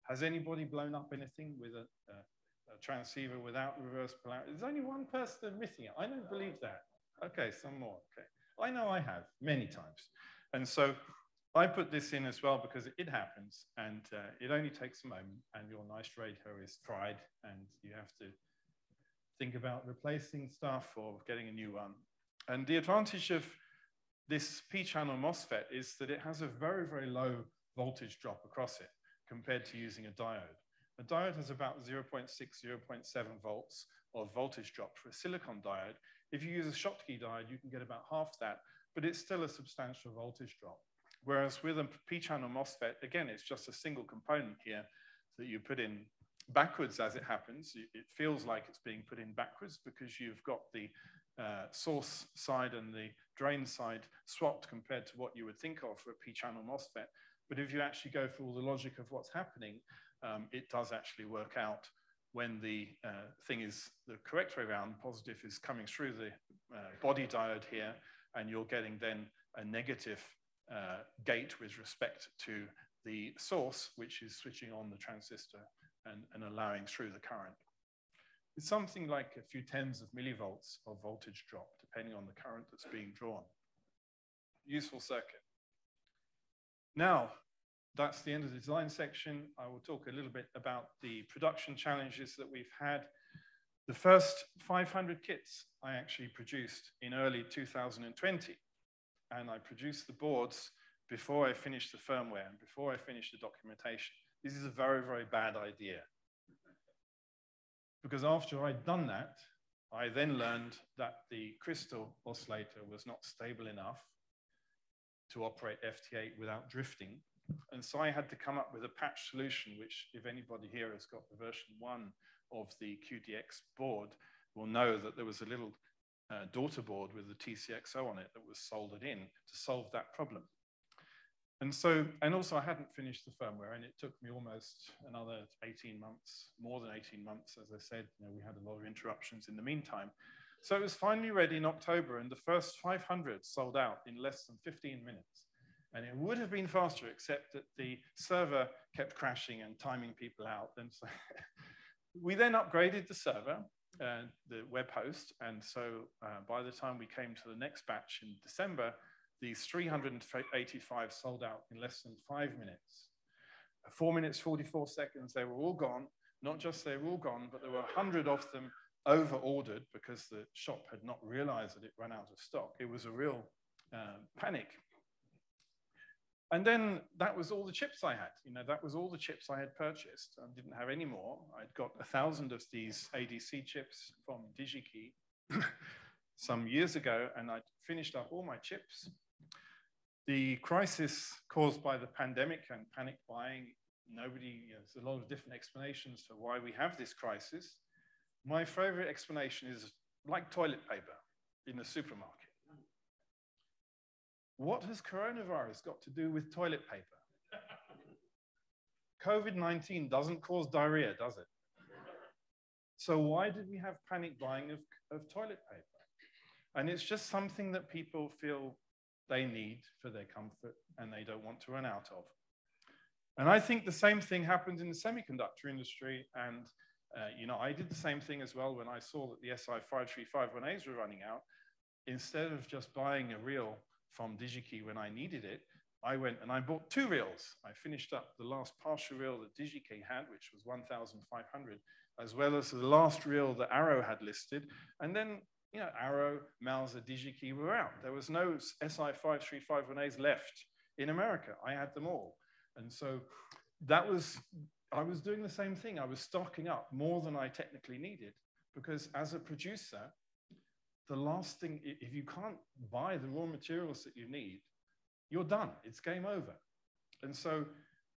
Has anybody blown up anything with a transceiver without reverse polarity? There's only one person admitting it. I don't believe that. Okay, some more. Okay, I know I have many times. And so I put this in as well because it happens, and it only takes a moment, and your nice radio is fried, and you have to think about replacing stuff or getting a new one. And the advantage of this P-channel MOSFET is that it has a very, very low voltage drop across it compared to using a diode. A diode has about 0.6, 0.7 volts of voltage drop for a silicon diode. If you use a Schottky diode, you can get about half that, but it's still a substantial voltage drop. Whereas with a P-channel MOSFET, again, it's just a single component here that you put in backwards as it happens. It feels like it's being put in backwards because you've got the source side and the drain side swapped compared to what you would think of for a P-channel MOSFET. But if you actually go through all the logic of what's happening, it does actually work out when the thing is the correct way around. Positive is coming through the body diode here, and you're getting then a negative gate with respect to the source, which is switching on the transistor and allowing through the current. It's something like a few tens of millivolts of voltage drop, depending on the current that's being drawn. Useful circuit. Now, that's the end of the design section. I will talk a little bit about the production challenges that we've had. The first 500 kits I actually produced in early 2020. And I produced the boards before I finished the firmware and before I finished the documentation. This is a very, very bad idea. Because after I'd done that, I then learned that the crystal oscillator was not stable enough to operate FT8 without drifting. And so I had to come up with a patch solution, which if anybody here has got the version 1 of the QDX board will know that there was a little daughter board with the TCXO on it that was soldered in to solve that problem. And so, and also I hadn't finished the firmware, and it took me almost another 18 months, more than 18 months, as I said. You know, we had a lot of interruptions in the meantime. So it was finally ready in October, and the first 500 sold out in less than 15 minutes. And it would have been faster, except that the server kept crashing and timing people out. And so we then upgraded the server, the web host. And so by the time we came to the next batch in December, these 385 sold out in less than 5 minutes. 4 minutes, 44 seconds, they were all gone. Not just they were all gone, but there were 100 of them over-ordered because the shop had not realized that it ran out of stock. It was a real panic. And then that was all the chips I had. You know, that was all the chips I had purchased. I didn't have any more. I'd got 1,000 of these ADC chips from DigiKey some years ago, and I'd finished up all my chips. The crisis caused by the pandemic and panic buying, there's a lot of different explanations for why we have this crisis. My favorite explanation is like toilet paper in the supermarket. What has coronavirus got to do with toilet paper? COVID-19 doesn't cause diarrhea, does it? So why did we have panic buying of toilet paper? And it's just something that people feel they need for their comfort and they don't want to run out of. And I think the same thing happened in the semiconductor industry. And I did the same thing as well when I saw that the SI5351As were running out. Instead of just buying a reel from DigiKey when I needed it, I went and I bought 2 reels. I finished up the last partial reel that DigiKey had, which was 1,500, as well as the last reel that Arrow had listed. And then, you know, Arrow, Mauser, DigiKey were out. There was no SI53518s left in America. I had them all. And so that was, I was doing the same thing. I was stocking up more than I technically needed, because as a producer, the last thing, if you can't buy the raw materials that you need, you're done. It's game over. And so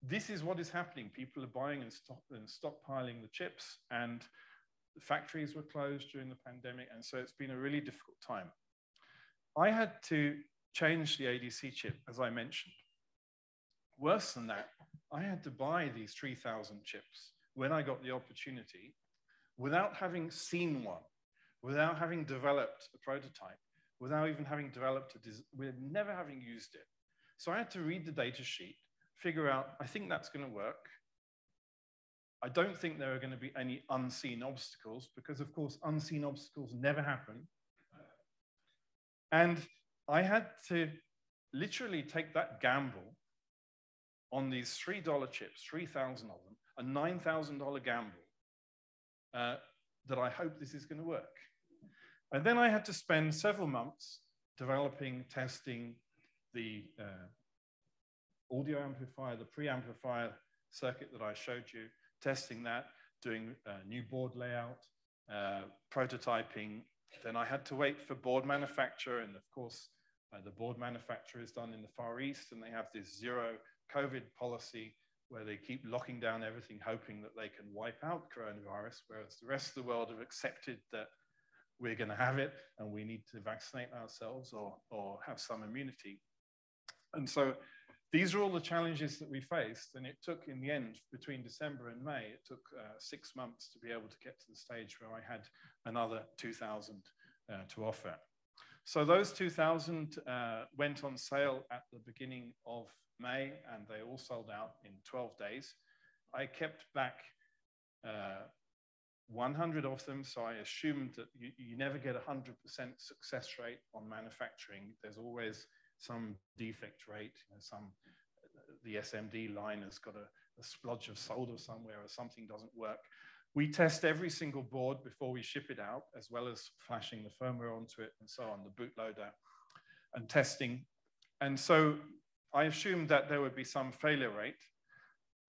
this is what is happening. People are buying and stockpiling the chips, and the factories were closed during the pandemic. And so it's been a really difficult time. I had to change the ADC chip, as I mentioned. Worse than that, I had to buy these 3,000 chips when I got the opportunity without having seen one, without having developed a prototype, without even having developed with never having used it. So I had to read the data sheet, figure out, I think that's going to work. I don't think there are going to be any unseen obstacles, because of course, unseen obstacles never happen. And I had to literally take that gamble on these $3 chips, 3,000 of them, a $9,000 gamble, that I hope this is going to work. And then I had to spend several months developing, testing the audio amplifier, the preamplifier circuit that I showed you, testing that, doing new board layout, prototyping. Then I had to wait for board manufacture, and of course, the board manufacturer is done in the Far East, and they have this zero COVID policy where they keep locking down everything, hoping that they can wipe out coronavirus, whereas the rest of the world have accepted that we're going to have it and we need to vaccinate ourselves or have some immunity. And so these are all the challenges that we faced. And it took, in the end, between December and May, it took 6 months to be able to get to the stage where I had another 2,000 to offer. So those 2,000 went on sale at the beginning of May, and they all sold out in 12 days. I kept back 100 of them, so I assumed that you never get 100% success rate on manufacturing. There's always some defect rate, you know, the SMD line has got a splodge of solder somewhere, or something doesn't work. We test every single board before we ship it out, as well as flashing the firmware onto it and so on, the bootloader and testing. And so I assumed that there would be some failure rate.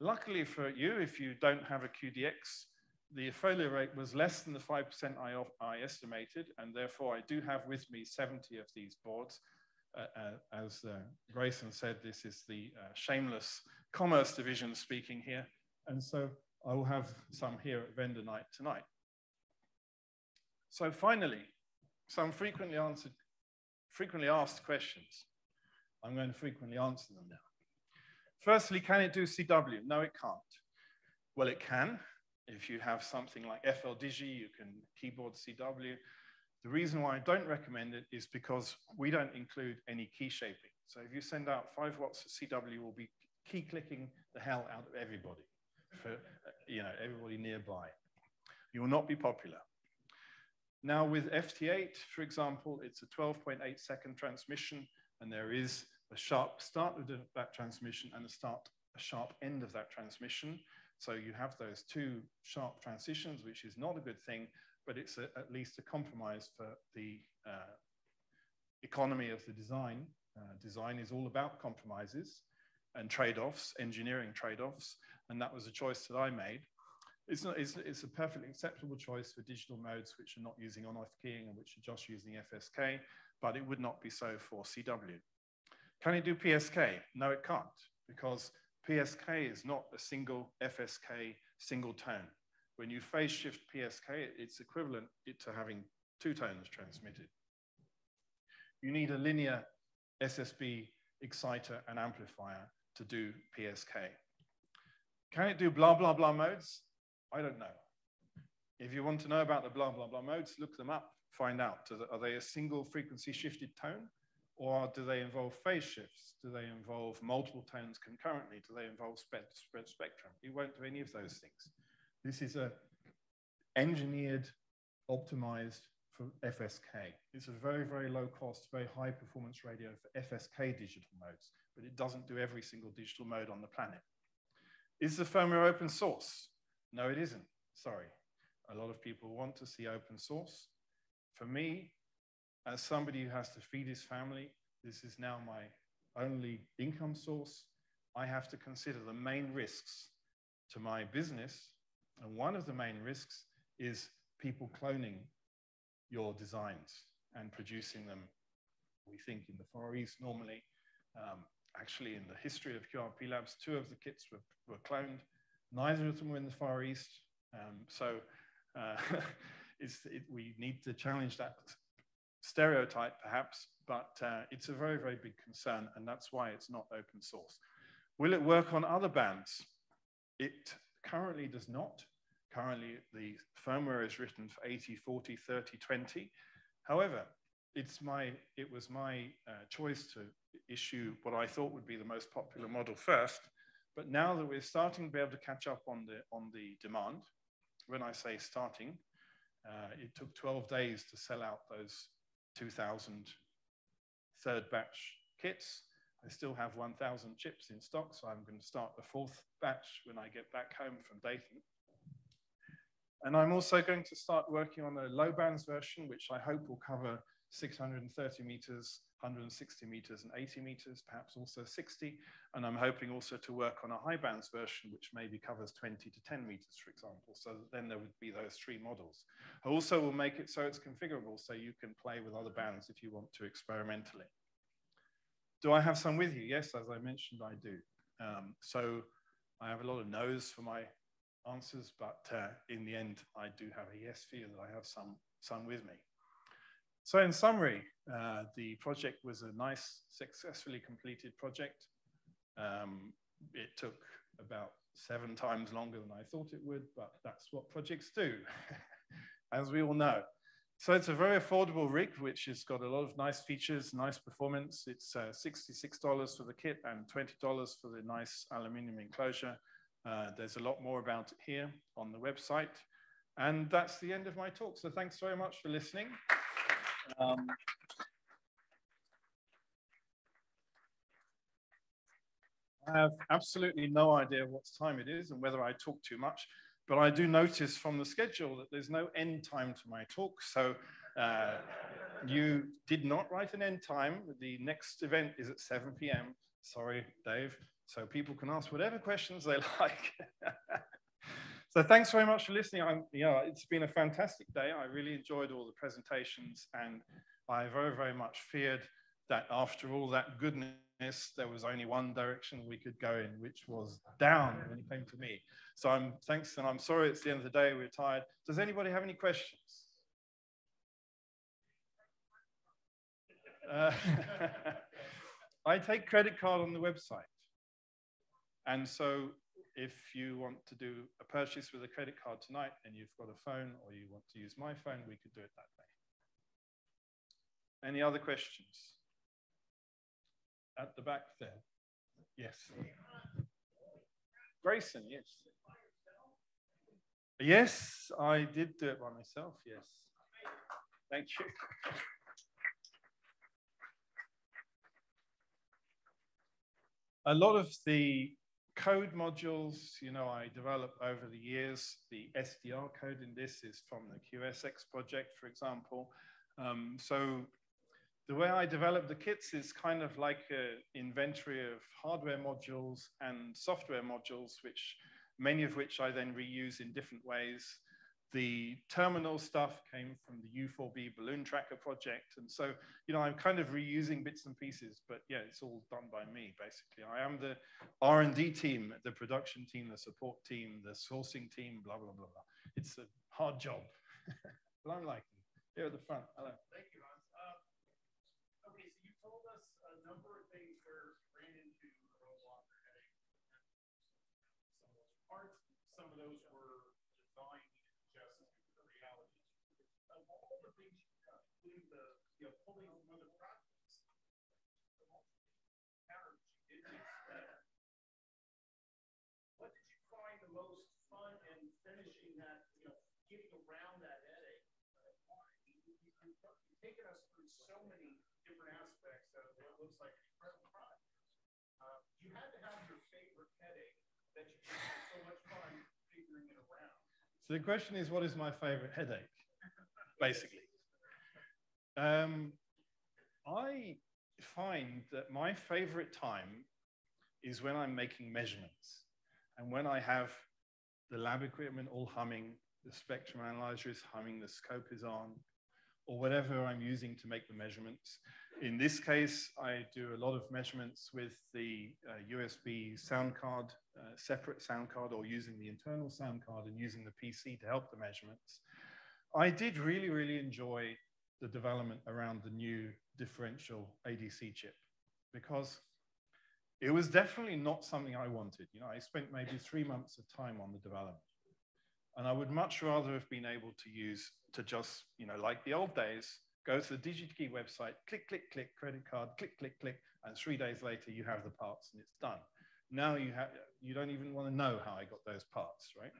Luckily for you, if you don't have a QDX, the failure rate was less than the 5% I estimated, and therefore I do have with me 70 of these boards. As Grayson said, this is the shameless commerce division speaking here. And so I will have some here at vendor night tonight. So finally, some frequently asked questions. I'm going to frequently answer them now. Firstly, can it do CW? No, it can't. Well, it can. If you have something like FLDigi, you can keyboard CW. The reason why I don't recommend it is because we don't include any key shaping. So if you send out 5 watts of CW, will be key clicking the hell out of everybody, for everybody nearby. You will not be popular. Now with FT8, for example, it's a 12.8 second transmission, and there is a sharp start of that transmission and a sharp end of that transmission. So you have those 2 sharp transitions, which is not a good thing, but it's at least a compromise for the economy of the design. Design is all about compromises and trade-offs, engineering trade-offs, and that was a choice that I made. It's a perfectly acceptable choice for digital modes which are not using on-off keying and which are just using FSK, but it would not be so for CW. Can it do PSK? No, it can't, because PSK is not a single FSK single tone. When you phase shift PSK, it's equivalent to having 2 tones transmitted. You need a linear SSB exciter and amplifier to do PSK. Can it do blah, blah, blah modes? I don't know. If you want to know about the blah, blah, blah modes, look them up, find out. Are they a single frequency shifted tone? Or do they involve phase shifts? Do they involve multiple tones concurrently? Do they involve spread spectrum? It won't do any of those things. This is a engineered, optimized for FSK. It's a very, very low cost, very high performance radio for FSK digital modes, but it doesn't do every single digital mode on the planet. Is the firmware open source? No, it isn't. Sorry. A lot of people want to see open source. For me, as somebody who has to feed his family, this is now my only income source. I have to consider the main risks to my business. And one of the main risks is people cloning your designs and producing them, we think, in the Far East normally. Actually, in the history of QRP Labs, 2 of the kits were cloned. Neither of them were in the Far East. We need to challenge that stereotype, perhaps, but it's a very, very big concern, and that's why it's not open source. Will it work on other bands? It currently does not. Currently, the firmware is written for 80, 40, 30, 20. However, it was my choice to issue what I thought would be the most popular model first. But now that we're starting to be able to catch up on the demand, when I say starting, it took 12 days to sell out those 2,000 third batch kits. I still have 1,000 chips in stock, so I'm going to start the 4th batch when I get back home from Dayton. And I'm also going to start working on a low bands version, which I hope will cover 630 meters, 160 meters, and 80 meters, perhaps also 60. And I'm hoping also to work on a high bands version, which maybe covers 20 to 10 meters, for example. So that then there would be those 3 models. I also will make it so it's configurable, so you can play with other bands if you want to experimentally. Do I have some with you? Yes, as I mentioned, I do. So I have a lot of no's for my answers, but in the end, I do have a yes for you that I have some with me. So in summary, the project was a nice, successfully completed project. It took about 7 times longer than I thought it would, but that's what projects do, as we all know. So it's a very affordable rig, which has got a lot of nice features, nice performance. It's $66 for the kit and $20 for the nice aluminum enclosure. There's a lot more about it here on the website. And that's the end of my talk. So thanks very much for listening. I have absolutely no idea what time it is and whether I talk too much, but I do notice from the schedule that there's no end time to my talk. So you did not write an end time. The next event is at 7 p.m. Sorry, Dave. So people can ask whatever questions they like. So thanks very much for listening. It's been a fantastic day. I really enjoyed all the presentations, and I very, very much feared that after all that goodness, there was only one direction we could go in, which was down when it came to me. So thanks, and I'm sorry it's the end of the day, we're tired. Does anybody have any questions? I take credit card on the website. And so if you want to do a purchase with a credit card tonight and you've got a phone or you want to use my phone, we could do it that way. Any other questions? At the back there. Yes. Grayson, yes. Yes, I did do it by myself, yes. Thank you. A lot of the code modules, I developed over the years. The SDR code in this is from the QSX project, for example. So the way I develop the kits is kind of like an inventory of hardware modules and software modules, many of which I then reuse in different ways. The terminal stuff came from the U4B balloon tracker project. And so, I'm kind of reusing bits and pieces, but yeah, it's all done by me, basically. I am the R&D team, the production team, the support team, the sourcing team, blah, blah, blah, blah. It's a hard job, but I'm liking it. Here at the front, hello. Thank you, Hans. Okay, so you told us a number of things where you ran into a roadblock or headache. Some of those parts, some of those were designed just the reality. Of all the things you've done, including pulling from other projects, the patterns you did what did you find the most fun in finishing that, getting around that headache? You've taken us through so many different aspects of what looks like an incredible product. So the question is, what is my favorite headache, basically? I find that my favorite time is when I'm making measurements and when I have the lab equipment all humming, the spectrum analyzer is humming, the scope is on, or whatever I'm using to make the measurements. In this case, I do a lot of measurements with the USB sound card, separate sound card, or using the internal sound card and using the PC to help the measurements. I did really, really enjoy the development around the new differential ADC chip because it was definitely not something I wanted. You know, I spent maybe 3 months of time on the development. And I would much rather have been able to use to just, you know, like the old days, go to the DigiKey website, click, click, click, credit card, click, click, click, and 3 days later you have the parts and it's done. Now you don't even want to know how I got those parts, right?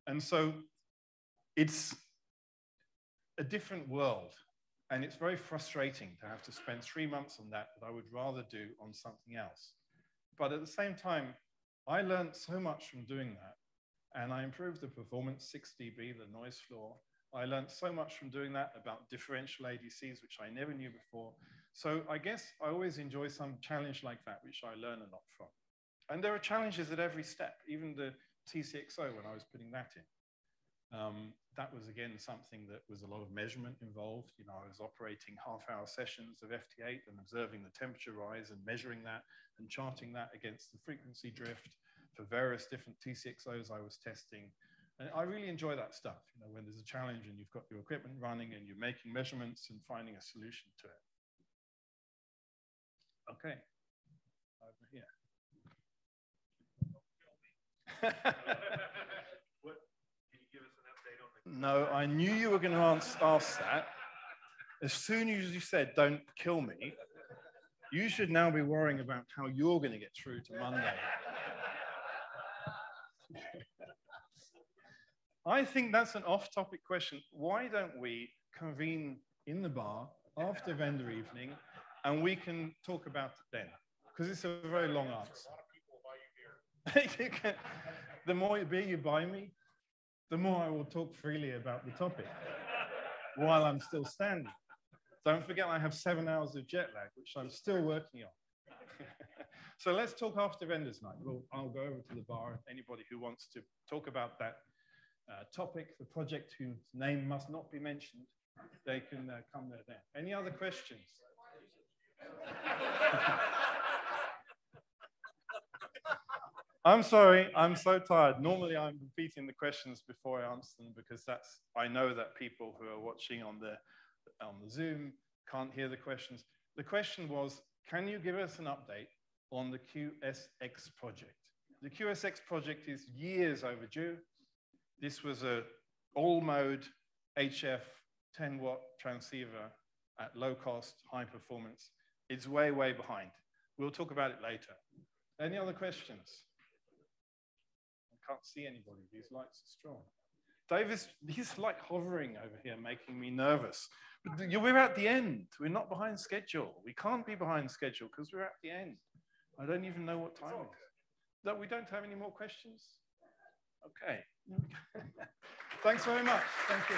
And so it's a different world. And it's very frustrating to have to spend 3 months on that I would rather do on something else. But at the same time, I learned so much from doing that. And I improved the performance, 6 dB, the noise floor. I learned so much from doing that about differential ADCs, which I never knew before. So I guess I always enjoy some challenge like that, which I learn a lot from. And there are challenges at every step, even the TCXO when I was putting that in. That was, again, something that was a lot of measurement involved. You know, I was operating half-hour sessions of FT8 and observing the temperature rise and measuring that and charting that against the frequency drift for various different TCXOs I was testing. And I really enjoy that stuff, you know, when there's a challenge and you've got your equipment running and you're making measurements and finding a solution to it. Okay, over here. No, I knew you were going to ask that. As soon as you said, don't kill me, you should now be worrying about how you're going to get through to Monday. I think that's an off-topic question. Why don't we convene in the bar after vendor evening and we can talk about it then? Because it's a very long answer. A lot of people buy you beer. The more beer you buy me, the more I will talk freely about the topic while I'm still standing. Don't forget I have 7 hours of jet lag, which I'm still working on. So let's talk after vendors night. I'll go over to the bar. Anybody who wants to talk about that topic, the project whose name must not be mentioned, they can come there then. Any other questions? I'm sorry, I'm so tired. Normally I'm repeating the questions before I answer them because I know that people who are watching on the Zoom can't hear the questions. The question was, can you give us an update on the QSX project? The QSX project is years overdue. This was an all-mode HF 10-watt transceiver at low cost, high performance. It's way, way behind. We'll talk about it later. Any other questions? I can't see anybody. These lights are strong. Davis, he's like hovering over here, making me nervous. But we're at the end. We're not behind schedule. We can't be behind schedule because we're at the end. I don't even know what time it is. That we don't have any more questions? Okay. Thanks very much. Thank you.